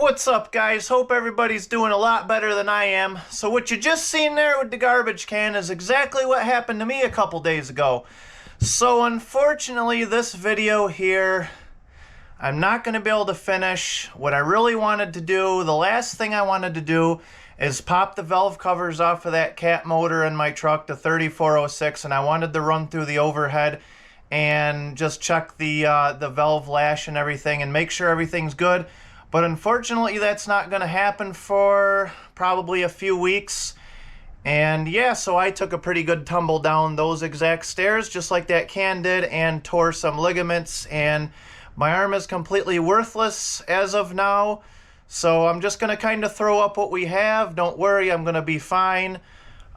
What's up, guys? Hope everybody's doing a lot better than I am. So what you just seen there with the garbage can is exactly what happened to me a couple days ago. So unfortunately, this video here, I'm not going to be able to finish. What I really wanted to do, the last thing I wanted to do, is pop the valve covers off of that cat motor in my truck, the 3406, and I wanted to run through the overhead and just check the valve lash and everything and make sure everything's good. But unfortunately, that's not going to happen for probably a few weeks. And yeah, so I took a pretty good tumble down those exact stairs, just like that can did, and tore some ligaments. And my arm is completely worthless as of now. So I'm just going to kind of throw up what we have. Don't worry, I'm going to be fine.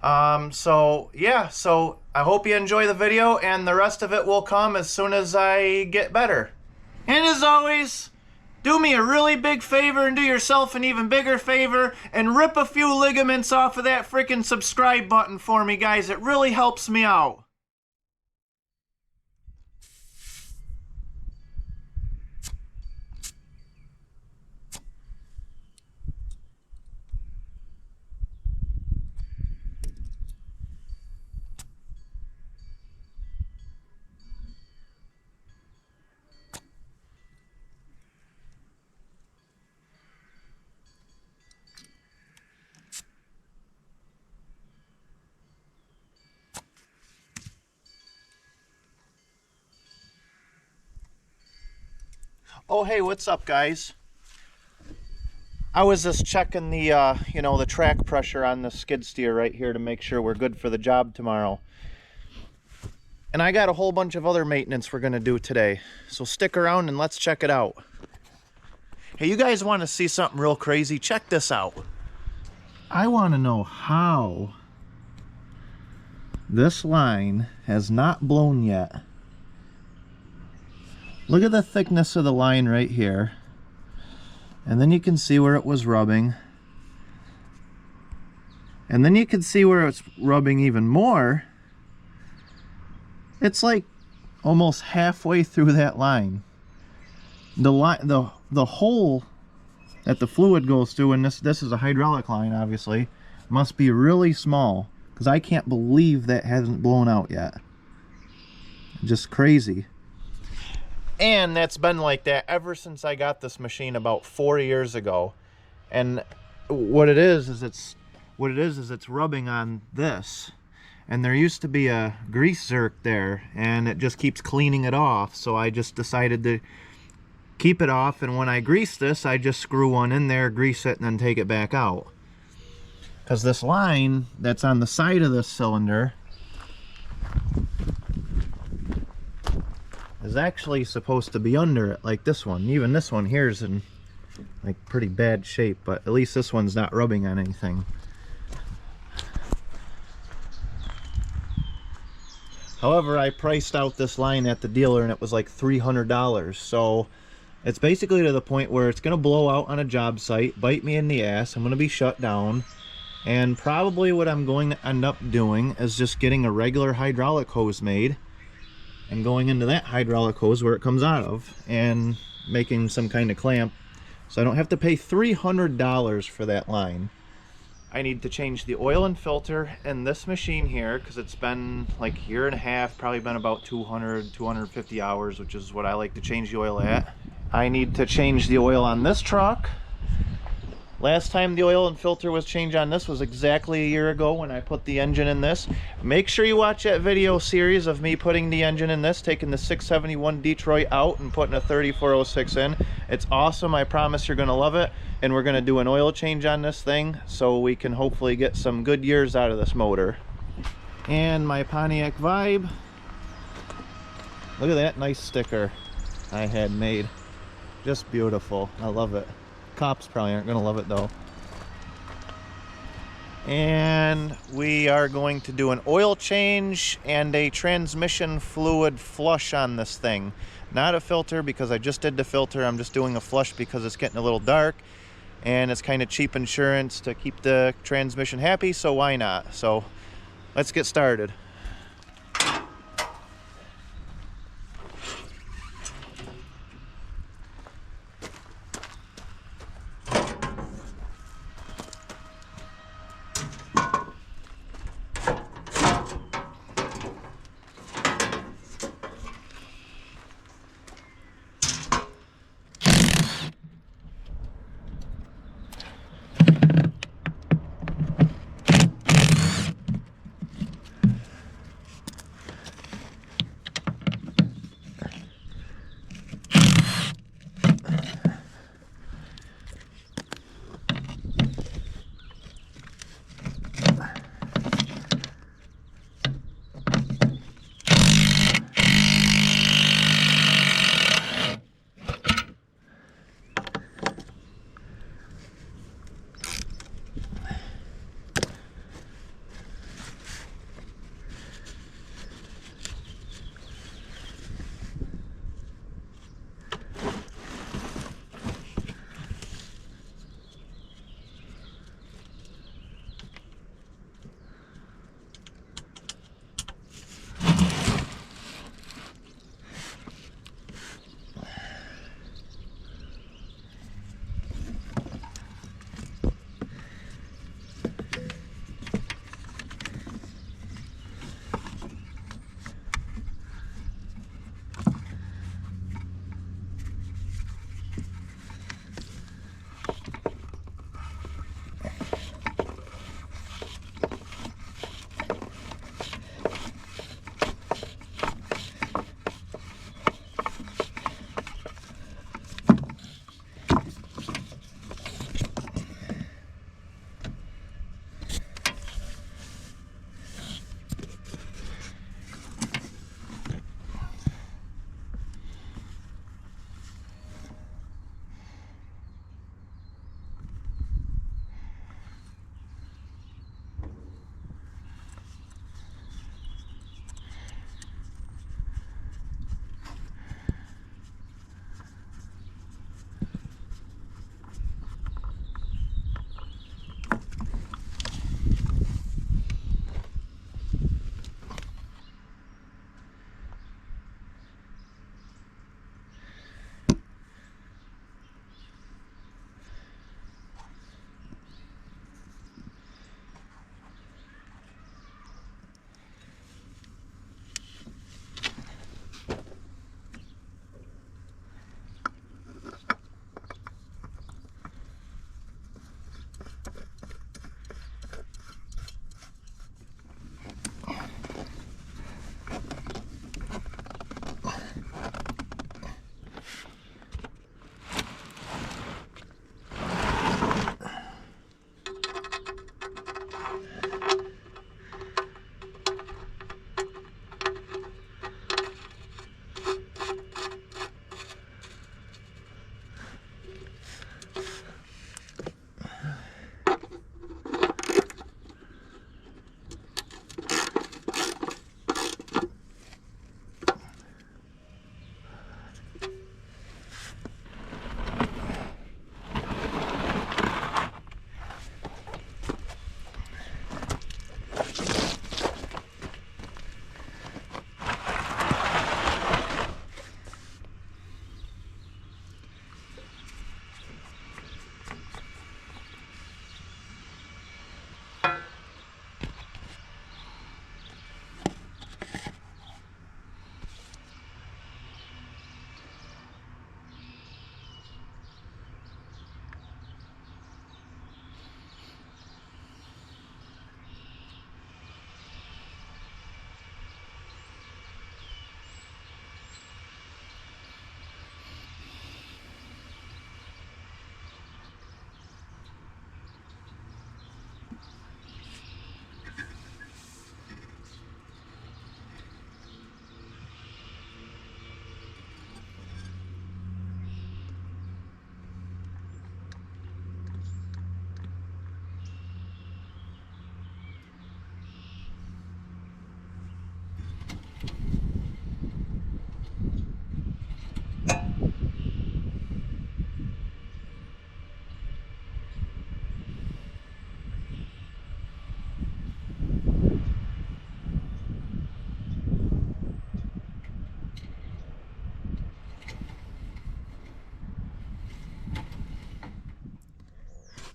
So yeah, so I hope you enjoy the video, and the rest of it will come as soon as I get better. And as always, do me a really big favor and do yourself an even bigger favor and rip a few ligaments off of that freaking subscribe button for me, guys. It really helps me out. Oh, hey, what's up, guys? I was just checking the, the track pressure on the skid steer right here to make sure we're good for the job tomorrow. And I got a whole bunch of other maintenance we're going to do today. So stick around and let's check it out. Hey, you guys want to see something real crazy? Check this out. I want to know how this line has not blown yet. Look at the thickness of the line right here. And then you can see where it was rubbing. And then you can see where it's rubbing even more. It's like almost halfway through that line. The hole that the fluid goes through, and this is a hydraulic line, obviously, must be really small, because I can't believe that hasn't blown out yet. Just crazy. And that's been like that ever since I got this machine about 4 years ago. And what it is it's rubbing on this. And there used to be a grease zerk there, and it just keeps cleaning it off. So I just decided to keep it off, and when I grease this, I just screw one in there, grease it, and then take it back out. Because this line that's on the side of this cylinder is actually supposed to be under it, like this one. Even this one here is in like pretty bad shape, but at least this one's not rubbing on anything. However, I priced out this line at the dealer and it was like $300, so it's basically to the point where it's going to blow out on a job site, bite me in the ass, I'm going to be shut down, and probably what I'm going to end up doing is just getting a regular hydraulic hose made and going into that hydraulic hose where it comes out of and making some kind of clamp, so I don't have to pay $300 for that line. I need to change the oil and filter in this machine here because it's been like a year and a half, probably been about 250 hours, which is what I like to change the oil at. I need to change the oil on this truck. Last time the oil and filter was changed on this was exactly a year ago when I put the engine in this. Make sure you watch that video series of me putting the engine in this, taking the 671 Detroit out and putting a 3406 in. It's awesome. I promise you're going to love it. And we're going to do an oil change on this thing so we can hopefully get some good years out of this motor. And my Pontiac Vibe. Look at that nice sticker I had made. Just beautiful. I love it. Cops probably aren't going to love it though. And we are going to do an oil change and a transmission fluid flush on this thing. Not a filter because I just did the filter. I'm just doing a flush because it's getting a little dark and it's kind of cheap insurance to keep the transmission happy, so why not? So let's get started.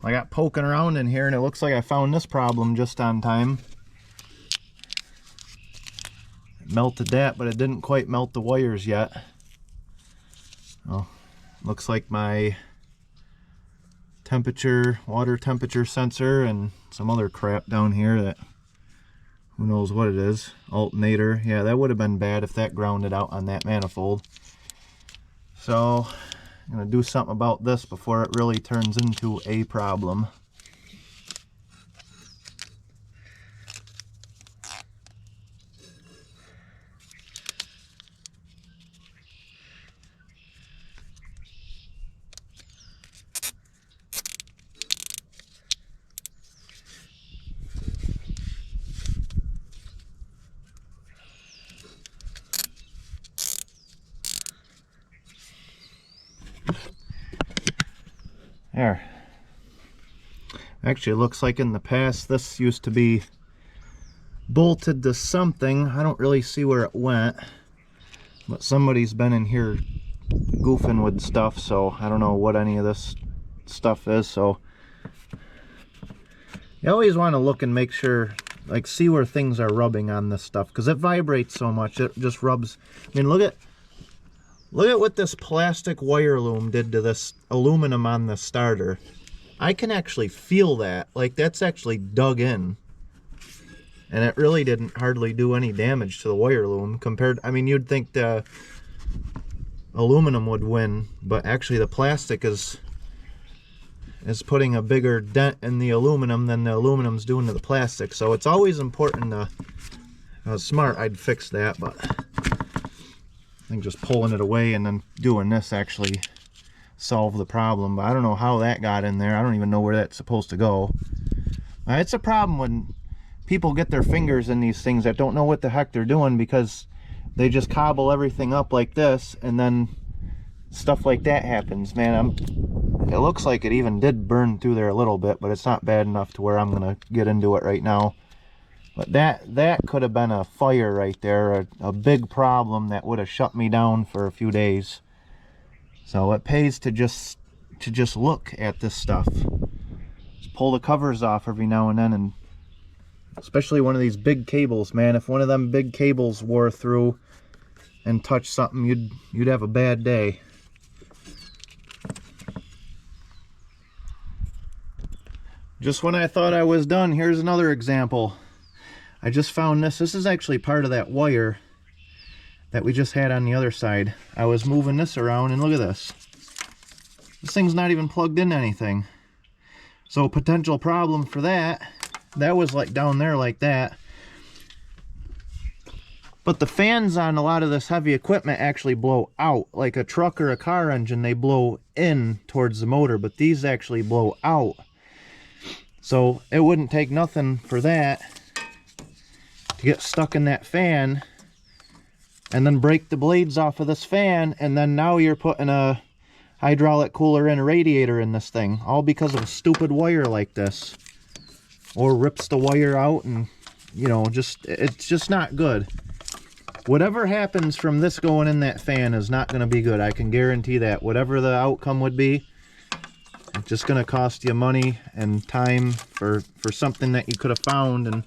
I got poking around in here and it looks like I found this problem just on time. It melted that, but it didn't quite melt the wires yet. Oh, looks like my temperature, water temperature sensor and some other crap down here that who knows what it is. Alternator. Yeah, that would have been bad if that grounded out on that manifold. So I'm going to do something about this before it really turns into a problem. There. Actually, it looks like in the past this used to be bolted to something. I don't really see where it went, but somebody's been in here goofing with stuff, so I don't know what any of this stuff is. So you always want to look and make sure, like, see where things are rubbing on this stuff, because it vibrates so much it just rubs. I mean, look at what this plastic wire loom did to this aluminum on the starter. I can actually feel that. Like, that's actually dug in. And it really didn't hardly do any damage to the wire loom compared. I mean, you'd think the aluminum would win, but actually the plastic is putting a bigger dent in the aluminum than the aluminum's doing to the plastic. So it's always important to, if I was smart, I'd fix that, but I think just pulling it away and then doing this actually solved the problem. But I don't know how that got in there. I don't even know where that's supposed to go. It's a problem when people get their fingers in these things that don't know what the heck they're doing, because they just cobble everything up like this and then stuff like that happens. Man, it looks like it even did burn through there a little bit, but it's not bad enough to where I'm gonna get into it right now. But that could have been a fire right there, a big problem that would have shut me down for a few days. So it pays to just look at this stuff. Just pull the covers off every now and then, and especially one of these big cables, man. If one of them big cables wore through and touched something, you'd have a bad day. Just when I thought I was done, here's another example. I just found this. This is actually part of that wire that we just had on the other side. I was moving this around and look at this. This thing's not even plugged into anything. So potential problem for that. That was like down there like that. But the fans on a lot of this heavy equipment actually blow out. Like a truck or a car engine, they blow in towards the motor, but these actually blow out. So it wouldn't take nothing for that to get stuck in that fan and then break the blades off of this fan, and then now you're putting a hydraulic cooler and a radiator in this thing, all because of a stupid wire like this. Or rips the wire out, and you know, it's just not good. Whatever happens from this going in that fan is not going to be good. I can guarantee that. Whatever the outcome would be, it's just going to cost you money and time for something that you could have found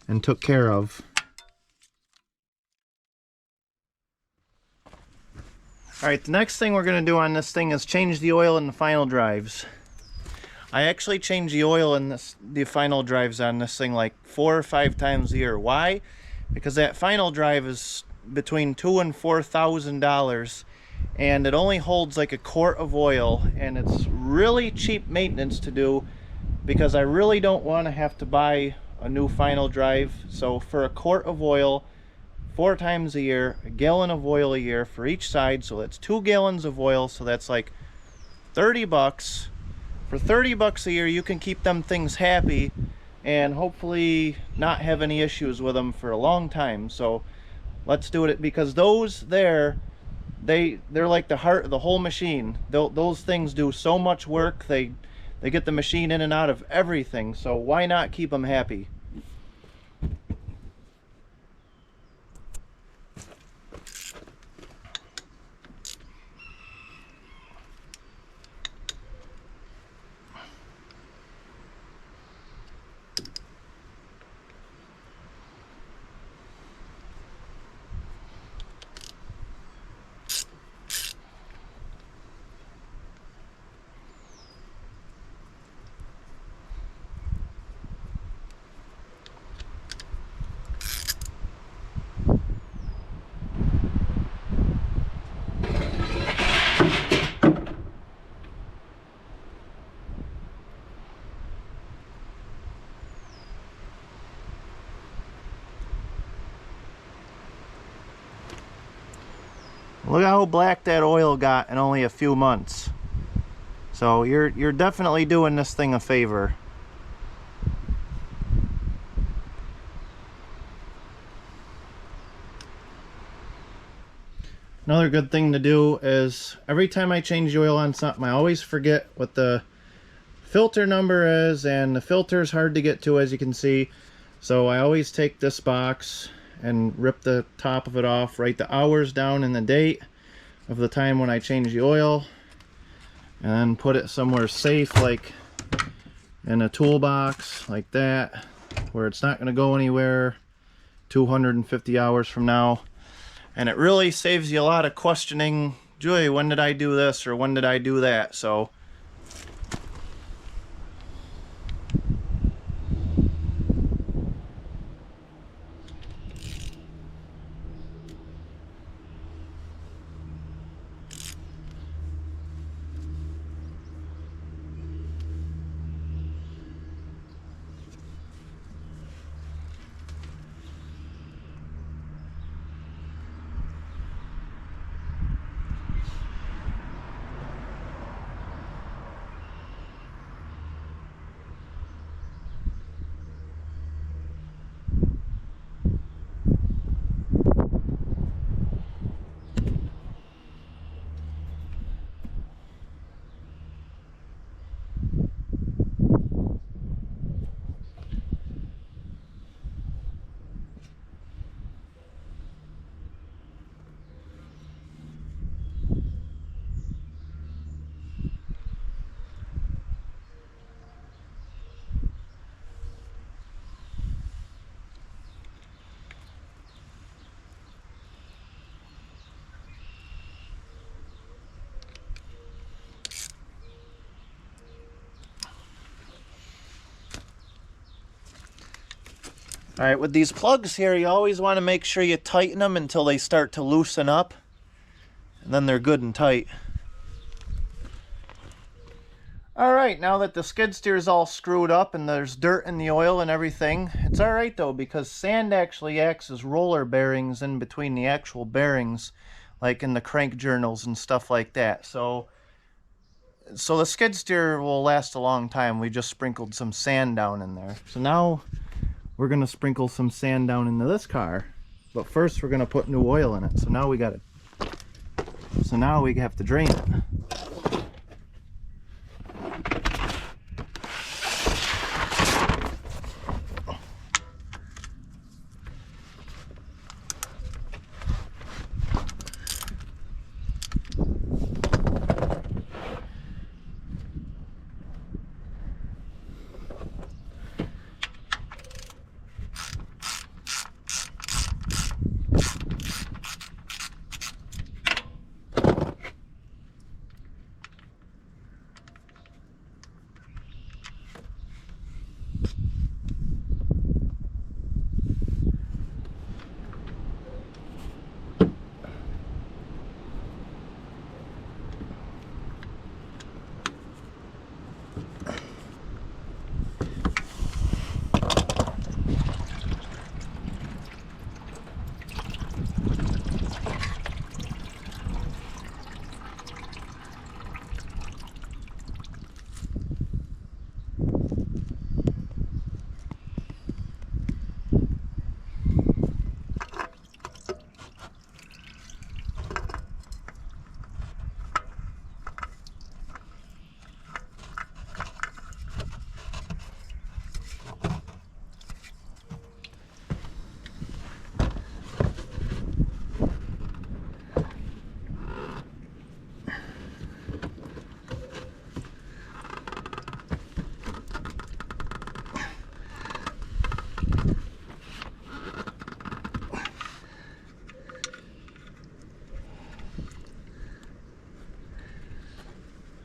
and took care of. Alright, the next thing we're going to do on this thing is change the oil in the final drives. I actually change the oil in the final drives on this thing like 4 or 5 times a year. Why? Because that final drive is between $2,000 and $4,000, and it only holds like a quart of oil, and it's really cheap maintenance to do because I really don't want to have to buy a new final drive. So for a quart of oil, 4 times a year, a gallon of oil a year for each side, so that's 2 gallons of oil, so that's like 30 bucks. For 30 bucks a year, you can keep them things happy and hopefully not have any issues with them for a long time. So let's do it, because those there, they're like the heart of the whole machine. Those things do so much work. They get the machine in and out of everything, so why not keep them happy? Look how black that oil got in only a few months. So you're definitely doing this thing a favor. Another good thing to do is every time I change the oil on something, I always forget what the filter number is, and the filter is hard to get to, as you can see. So I always take this box and rip the top of it off, write the hours down and the date of the time when I change the oil, and then put it somewhere safe, like in a toolbox like that, where it's not going to go anywhere 250 hours from now. And it really saves you a lot of questioning, Julie, when did I do this or when did I do that? So alright, with these plugs here, you always want to make sure you tighten them until they start to loosen up, and then they're good and tight. Alright, now that the skid steer is all screwed up and there's dirt in the oil and everything, it's alright though, because sand actually acts as roller bearings in between the actual bearings, like in the crank journals and stuff like that. So the skid steer will last a long time. We just sprinkled some sand down in there. So now we're going to sprinkle some sand down into this car. But first we're going to put new oil in it. So now we have to drain it.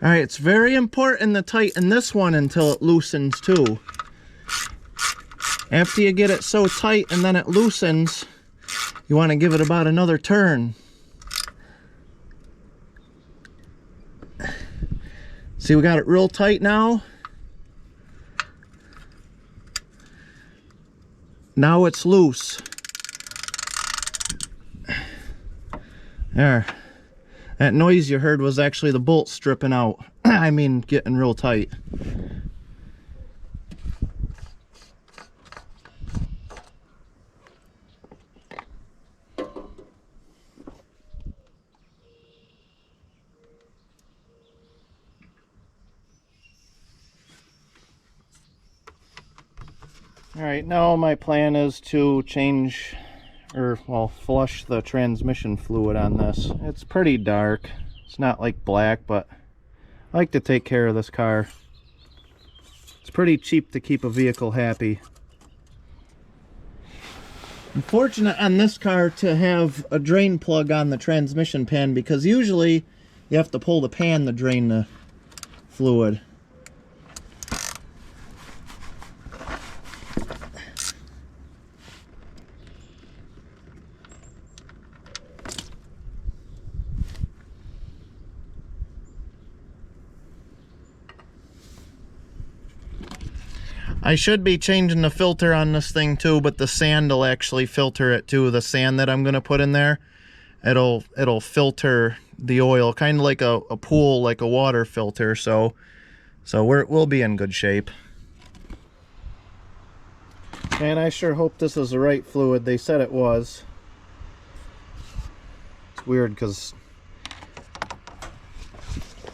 Alright, it's very important to tighten this one until it loosens too. After you get it so tight and then it loosens, you want to give it about another turn. See, we got it real tight now. Now it's loose. There. That noise you heard was actually the bolt stripping out. I mean, getting real tight. Alright, now my plan is to change, or well, flush the transmission fluid on this. It's pretty dark. It's not like black, but I like to take care of this car. It's pretty cheap to keep a vehicle happy. I'm fortunate on this car to have a drain plug on the transmission pan, because usually you have to pull the pan to drain the fluid. I should be changing the filter on this thing too, but the sand will actually filter it too. The sand that I'm gonna put in there, it'll filter the oil, kind of like a pool, like a water filter. So we'll be in good shape. And I sure hope this is the right fluid. They said it was. It's weird because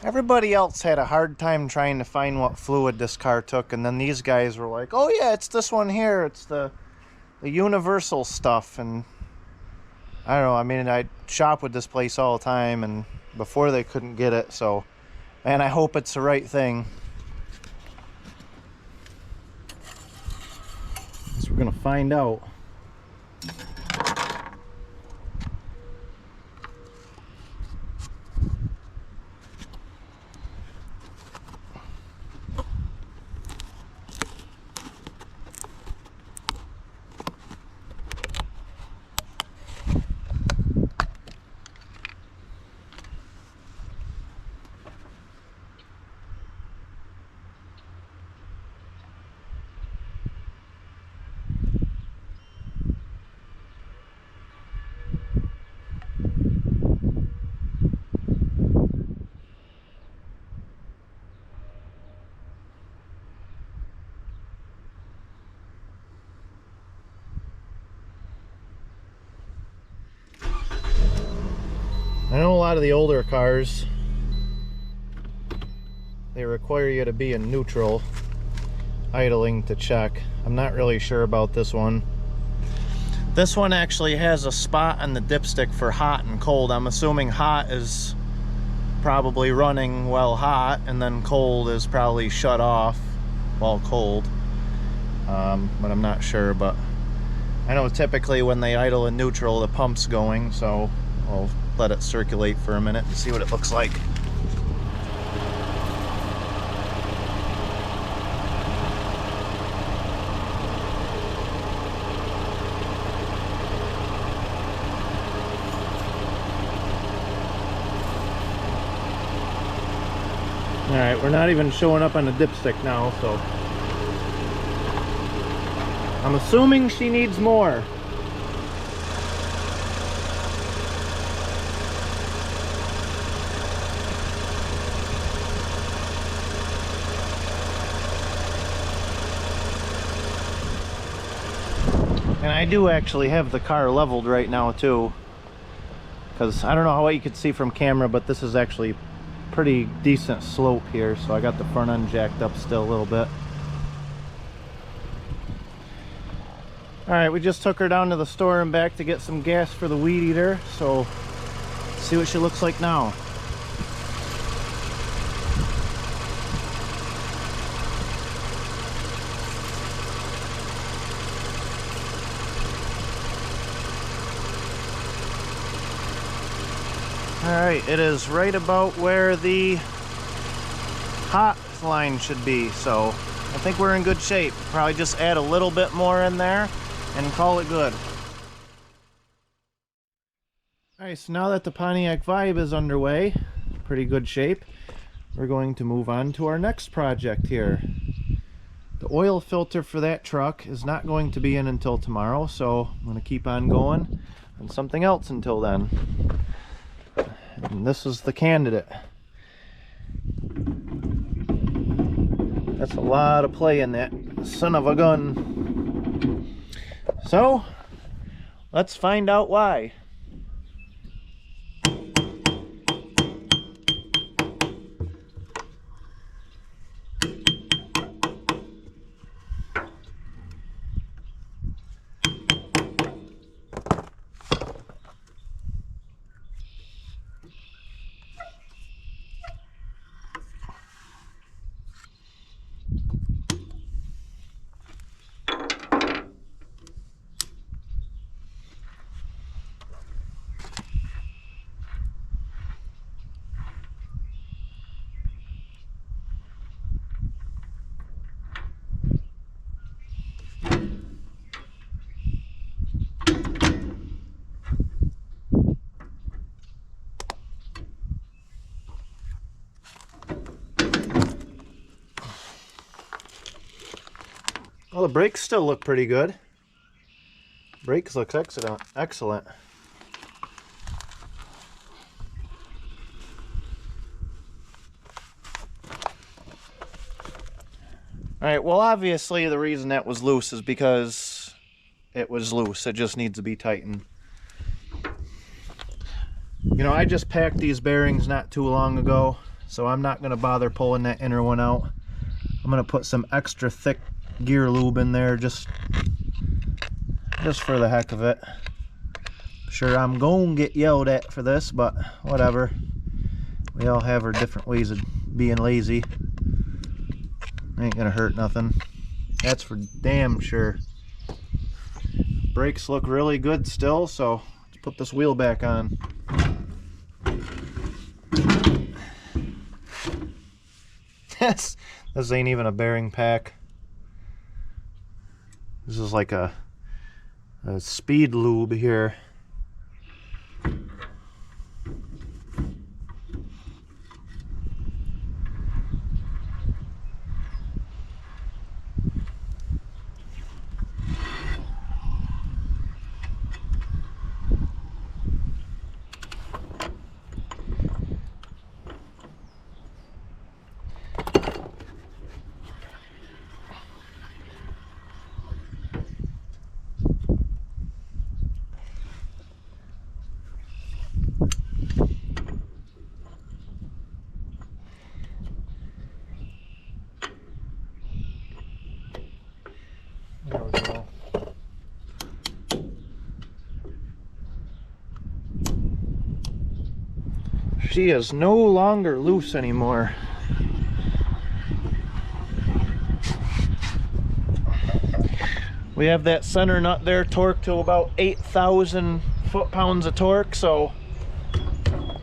everybody else had a hard time trying to find what fluid this car took, and then these guys were like, oh yeah, it's this one here, it's the universal stuff. And I don't know, I mean, I shop with this place all the time, and before they couldn't get it, so, and I hope it's the right thing. So we're gonna find out. I know a lot of the older cars, they require you to be in neutral idling to check. I'm not really sure about this one. This one actually has a spot on the dipstick for hot and cold. I'm assuming hot is probably running while hot, and then cold is probably shut off while cold. But I'm not sure. But I know typically when they idle in neutral, the pump's going, so I'll let it circulate for a minute and see what it looks like. Alright, we're not even showing up on the dipstick now, so I'm assuming she needs more. And I do actually have the car leveled right now too, because I don't know how well you could see from camera, but this is actually pretty decent slope here, so I got the front end jacked up still a little bit. Alright, we just took her down to the store and back to get some gas for the weed eater, so let's see what she looks like now. Alright, it is right about where the hot line should be, so I think we're in good shape. Probably just add a little bit more in there and call it good. Alright, so now that the Pontiac Vibe is underway, pretty good shape, we're going to move on to our next project here. The oil filter for that truck is not going to be in until tomorrow, so I'm going to keep on going on something else until then. And this is the candidate. That's a lot of play in that son of a gun. So, let's find out why. Well, the brakes still look pretty good. Brakes looks excellent. Alright, well obviously the reason that was loose is because it was loose. It just needs to be tightened. You know, I just packed these bearings not too long ago, so I'm not going to bother pulling that inner one out. I'm going to put some extra thick gear lube in there just for the heck of it. Sure, I'm gonna get yelled at for this, but whatever. We all have our different ways of being lazy. Ain't gonna hurt nothing. That's for damn sure. Brakes look really good still, so let's put this wheel back on. This ain't even a bearing pack. This is like a speed lube here. There we go. She is no longer loose anymore. We have that center nut there torqued to about 8,000 foot-pounds of torque, so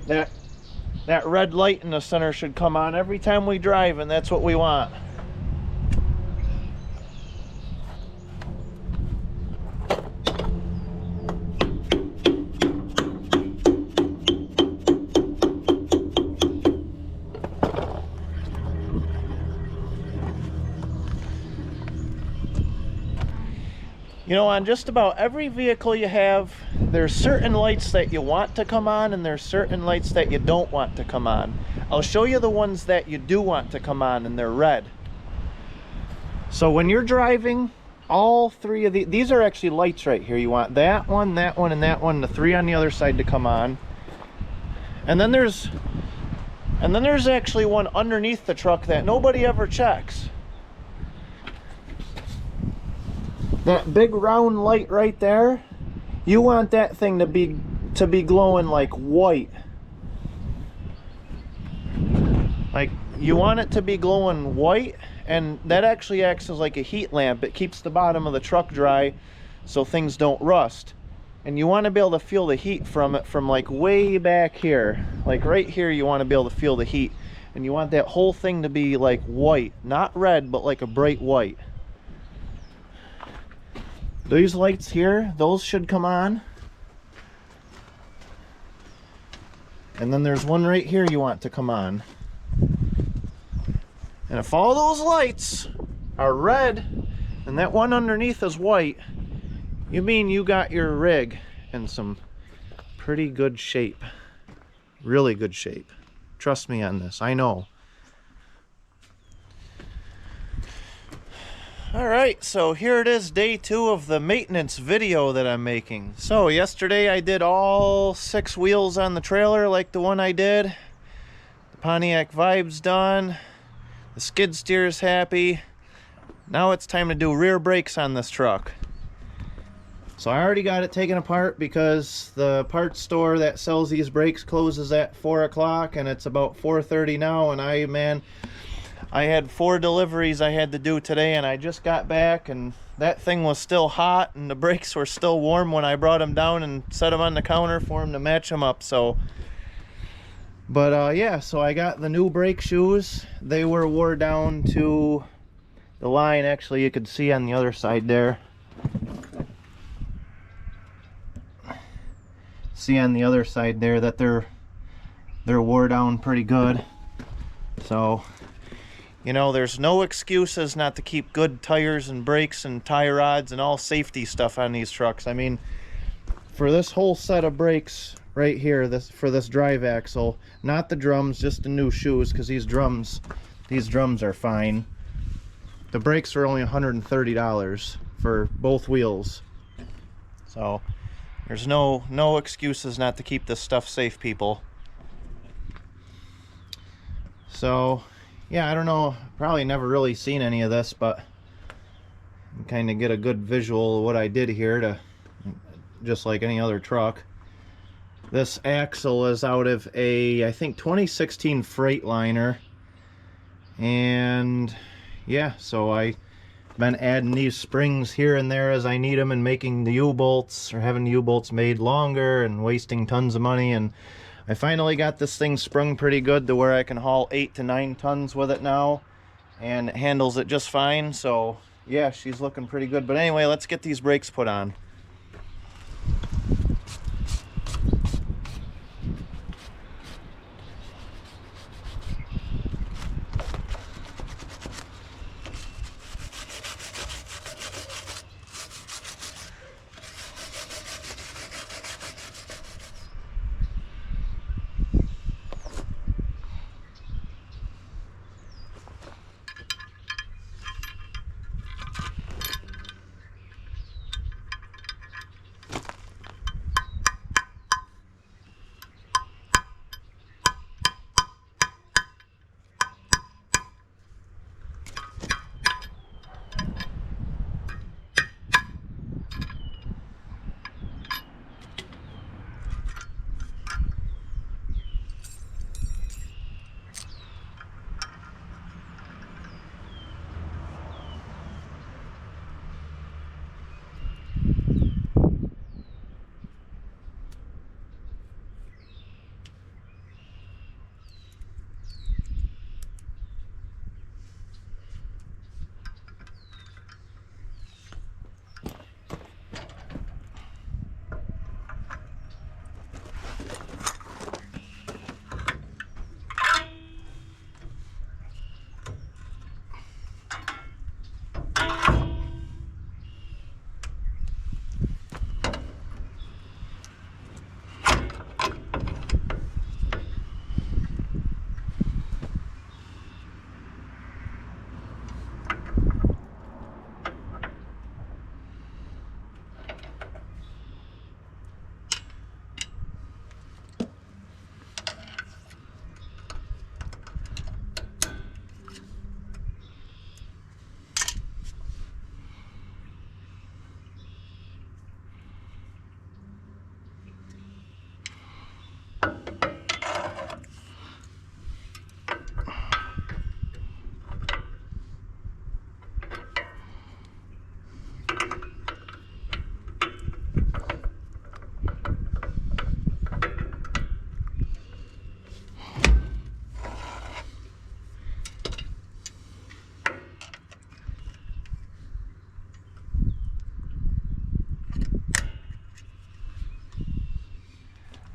that red light in the center should come on every time we drive, and that's what we want. You know, on just about every vehicle you have, there's certain lights that you want to come on and there's certain lights that you don't want to come on. I'll show you the ones that you do want to come on, and they're red. So when you're driving, all three of these are actually lights right here. You want that one, and that one, the three on the other side to come on. And then there's actually one underneath the truck that nobody ever checks. That big round light right there, you want that thing to be glowing like white. Like, you want it to be glowing white, and that actually acts as like a heat lamp. It keeps the bottom of the truck dry so things don't rust. And you want to be able to feel the heat from it from like way back here. Like right here, you want to be able to feel the heat. And you want that whole thing to be like white, not red, but like a bright white. These lights here, those should come on. And then there's one right here you want to come on. And if all those lights are red and that one underneath is white, you mean you got your rig in some pretty good shape. Really good shape. Trust me on this. I know. Alright, so here it is, day 2 of the maintenance video that I'm making. So yesterday I did all 6 wheels on the trailer like the one I did. The Pontiac Vibe's done. The skid steer's happy. Now it's time to do rear brakes on this truck. So I already got it taken apart because the parts store that sells these brakes closes at 4 o'clock and it's about 4:30 now, and I had 4 deliveries I had to do today, and I just got back and that thing was still hot and the brakes were still warm when I brought them down and set them on the counter for them to match them up. So yeah, so I got the new brake shoes. They were wore down to the line. Actually, you could see on the other side there. See on the other side there that they're wore down pretty good. So, you know, there's no excuses not to keep good tires and brakes and tie rods and all safety stuff on these trucks. I mean, for this whole set of brakes right here, for this drive axle, not the drums, just the new shoes, because these drums are fine. The brakes are only $130 for both wheels. So there's no excuses not to keep this stuff safe, people. So yeah, I don't know, probably never really seen any of this, but kind of get a good visual of what I did here, to just like any other truck. This axle is out of a, I think, 2016 Freightliner, and yeah, so I've been adding these springs here and there as I need them, and making the U-bolts, or having the U-bolts made longer, and wasting tons of money. And I finally got this thing sprung pretty good to where I can haul 8 to 9 tons with it now, and it handles it just fine. So yeah, she's looking pretty good. But anyway, let's get these brakes put on.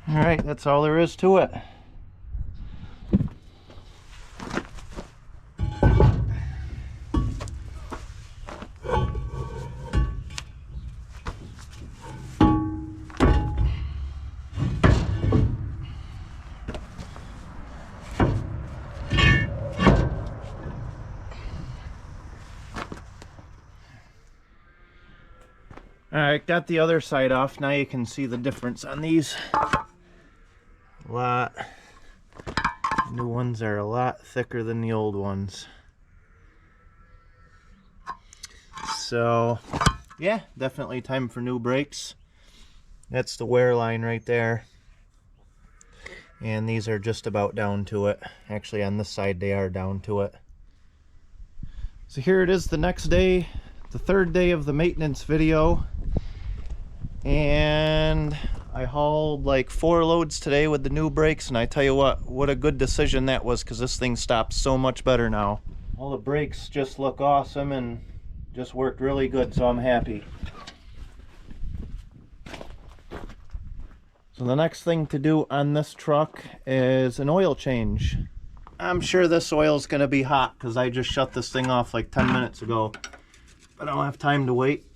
Alright, that's all there is to it. Alright, got the other side off. Now you can see the difference on these. New ones are a lot thicker than the old ones. So, yeah, definitely time for new brakes. That's the wear line right there. And these are just about down to it. Actually, on this side, they are down to it. So here it is the next day, the third day of the maintenance video. And I hauled like 4 loads today with the new brakes, and I tell you what a good decision that was, because this thing stops so much better now. All the brakes just look awesome and just worked really good, so I'm happy. So the next thing to do on this truck is an oil change. I'm sure this oil is going to be hot because I just shut this thing off like 10 minutes ago, but I don't have time to wait.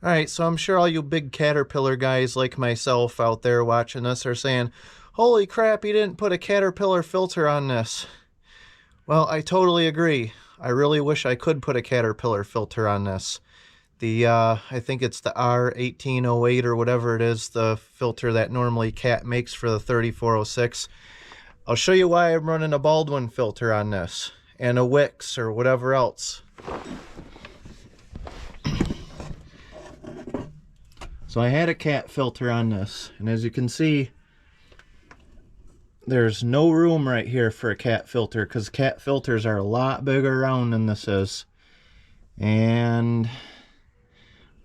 Alright, so I'm sure all you big Caterpillar guys like myself out there watching this are saying, holy crap, you didn't put a Caterpillar filter on this. Well, I totally agree. I really wish I could put a Caterpillar filter on this. I think it's the R1808 or whatever it is, the filter that normally Cat makes for the 3406. I'll show you why I'm running a Baldwin filter on this, and a Wix or whatever else. So I had a Cat filter on this, and as you can see, there's no room right here for a Cat filter, because Cat filters are a lot bigger around than this is. And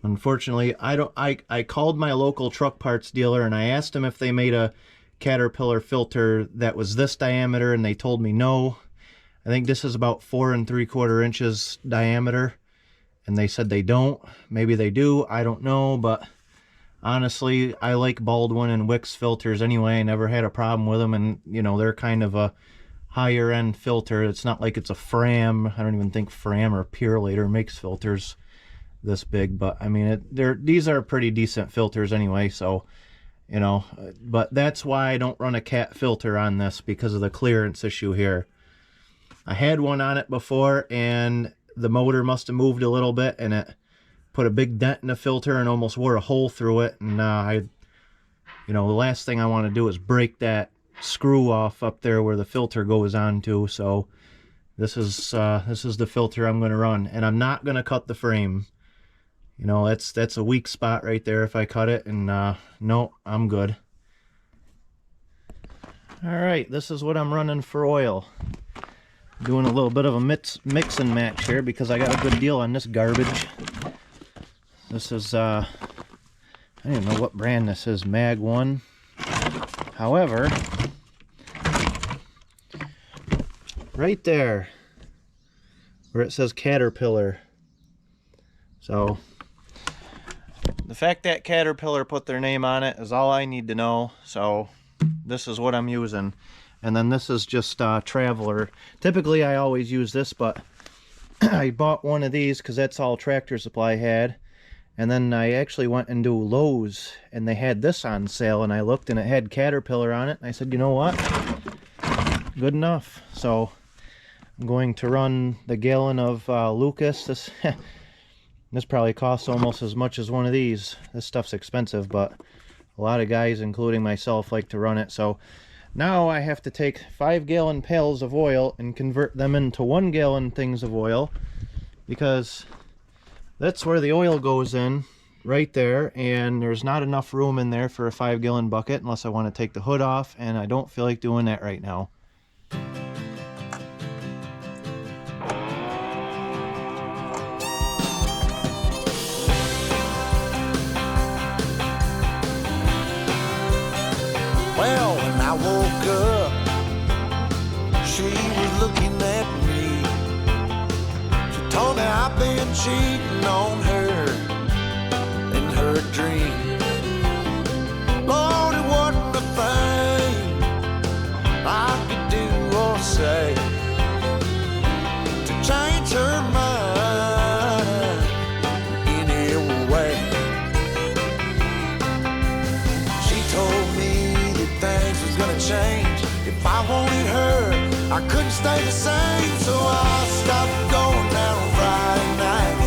unfortunately, I called my local truck parts dealer and I asked them if they made a Caterpillar filter that was this diameter, and they told me no. I think this is about 4 3/4 inches diameter, and they said they don't. Maybe they do, I don't know, but honestly, I like Baldwin and Wix filters anyway. I never had a problem with them, and you know, they're kind of a higher end filter. It's not like it's a Fram. I don't even think Fram or Purelator makes filters this big, but I mean, these are pretty decent filters anyway, so you know, but that's why I don't run a Cat filter on this, because of the clearance issue here. I had one on it before, and the motor must have moved a little bit, and it put a big dent in the filter and almost wore a hole through it. And you know, the last thing I want to do is break that screw off up there where the filter goes on to. So this is the filter I'm going to run, and I'm not going to cut the frame. You know, that's a weak spot right there if I cut it, and no, I'm good. Alright, this is what I'm running for oil. Doing a little bit of a mix and match here because I got a good deal on this garbage. This is, I don't even know what brand this is, Mag 1. However, right there, where it says Caterpillar. So, the fact that Caterpillar put their name on it is all I need to know. So, this is what I'm using. And then this is just Traveler. Typically, I always use this, but I bought one of these because that's all Tractor Supply had. And then I actually went into Lowe's, and they had this on sale, and I looked, and it had Caterpillar on it. And I said, you know what? Good enough. So I'm going to run the gallon of Lucas. This probably costs almost as much as one of these. This stuff's expensive, but a lot of guys, including myself, like to run it. So now I have to take 5-gallon pails of oil and convert them into 1-gallon things of oil, because that's where the oil goes in, right there, and there's not enough room in there for a 5-gallon bucket unless I want to take the hood off, and I don't feel like doing that right now. Well, when I woke up, she was looking at me. She told me I've been cheating on her in her dream. Lord, it wasn't a thing I could do or say to change her mind any way. She told me that things was gonna change. If I wanted her, I couldn't stay the same. So I stopped going out on Friday nights.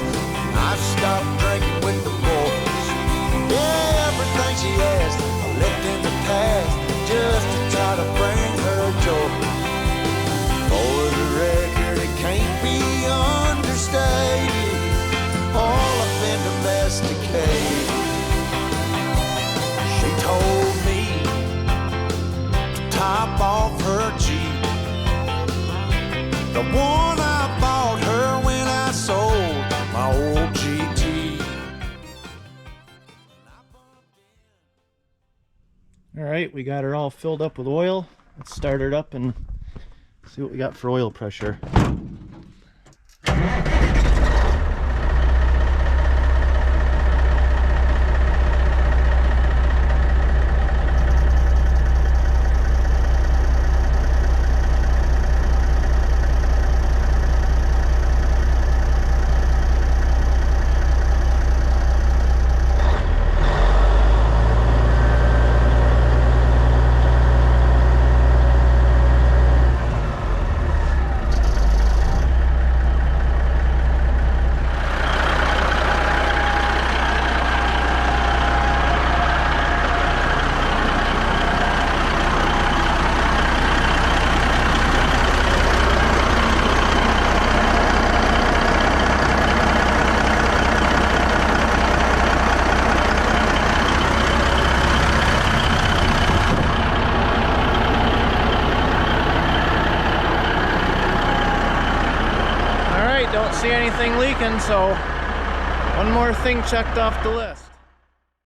I stopped drinking with the boys. Yeah, everything she asked, I left in the past just to try to bring her joy. For the record, it can't be understated. All I've been domesticated. She told me to top off her Jeep, the one I bought her when I sold my old GT. Alright, we got her all filled up with oil. Let's start her up and see what we got for oil pressure. Don't see anything leaking, so one more thing checked off the list.